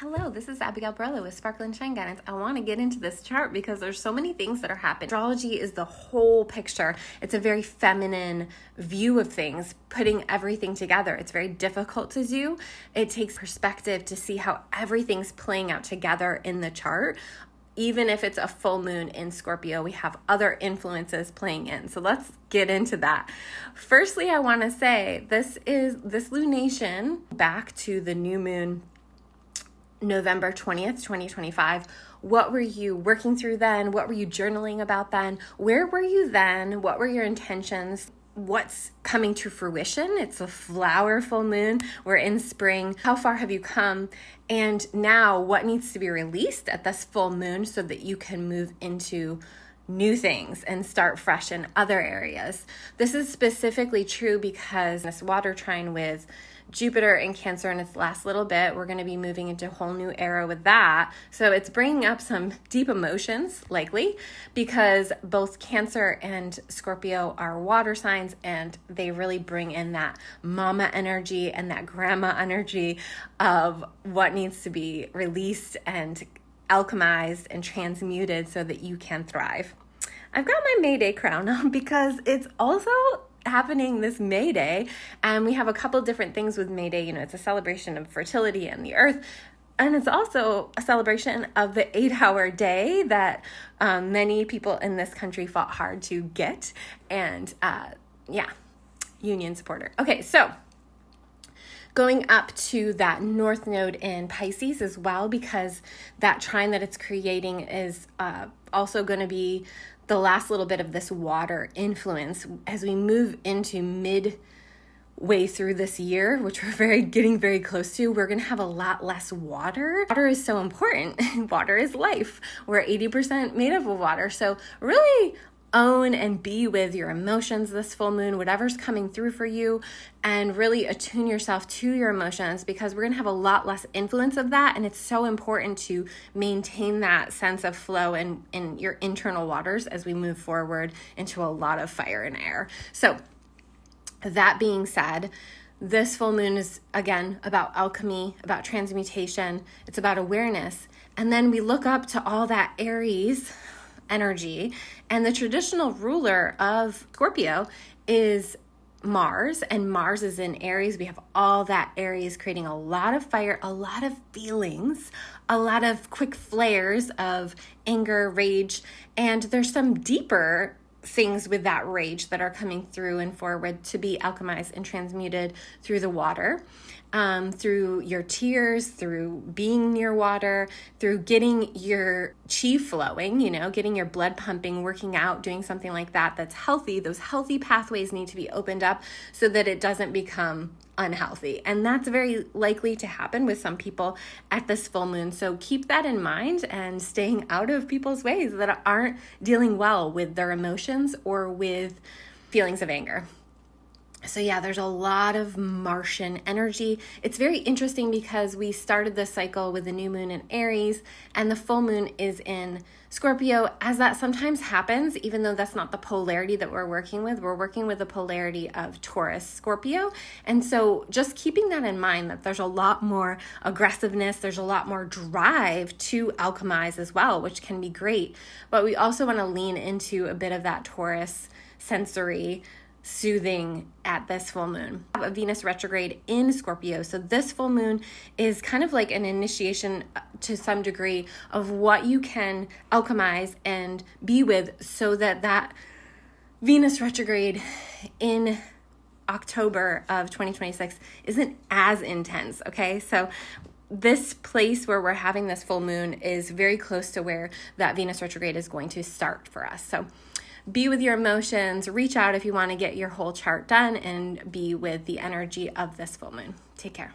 Hello, this is Abigail Borello with Sparkle and Shine Guidance. I want to get into this chart because there's so many things that are happening. Astrology is the whole picture. It's a very feminine view of things, putting everything together. It's very difficult to do. It takes perspective to see how everything's playing out together in the chart. Even if it's a full moon in Scorpio, we have other influences playing in. So let's get into that. Firstly, I want to say this lunation back to the new moon November 20th, 2025. What were you working through then? What were you journaling about then? Where were you then? What were your intentions? What's coming to fruition? It's a flower full moon. We're in spring. How far have you come? And now what needs to be released at this full moon so that you can move into new things and start fresh in other areas? This is specifically true because this water trine with Jupiter in Cancer in its last little bit, we're going to be moving into a whole new era with that. So it's bringing up some deep emotions, likely, because both Cancer and Scorpio are water signs, and they really bring in that mama energy and that grandma energy of what needs to be released and alchemized and transmuted so that you can thrive. I've got my May Day crown on because it's also happening this May Day, and we have a couple different things with May Day. It's a celebration of fertility and the earth, and it's also a celebration of the 8-hour day that many people in this country fought hard to get, and union supporter. Okay, so going up to that North Node in Pisces as well, because that trine that it's creating is also going to be the last little bit of this water influence as we move into midway through this year, which we're getting very close to. We're going to have a lot less water. Water is so important. Water is life. We're 80% made up of water. So really own and be with your emotions this full moon, whatever's coming through for you, and really attune yourself to your emotions, because we're going to have a lot less influence of that. And it's so important to maintain that sense of flow in your internal waters as we move forward into a lot of fire and air. So that being said, this full moon is, again, about alchemy, about transmutation. It's about awareness. And then we look up to all that Aries energy, and the traditional ruler of Scorpio is Mars, and Mars is in Aries. We have all that Aries creating a lot of fire, a lot of feelings, a lot of quick flares of anger, rage, and there's some deeper things with that rage that are coming through and forward to be alchemized and transmuted through the water, through your tears, through being near water, through getting your chi flowing, getting your blood pumping, working out, doing something like that that's healthy. Those healthy pathways need to be opened up so that it doesn't become unhealthy. And that's very likely to happen with some people at this full moon. So keep that in mind and staying out of people's ways that aren't dealing well with their emotions or with feelings of anger. So there's a lot of Martian energy. It's very interesting because we started this cycle with the new moon in Aries, and the full moon is in Scorpio. As that sometimes happens, even though that's not the polarity that we're working with the polarity of Taurus, Scorpio. And so just keeping that in mind, that there's a lot more aggressiveness, there's a lot more drive to alchemize as well, which can be great. But we also want to lean into a bit of that Taurus sensory soothing at this full moon. A Venus retrograde in Scorpio. So this full moon is kind of like an initiation to some degree of what you can alchemize and be with, so that Venus retrograde in October of 2026 isn't as intense. Okay. So this place where we're having this full moon is very close to where that Venus retrograde is going to start for us. So be with your emotions, reach out if you want to get your whole chart done, and be with the energy of this full moon. Take care.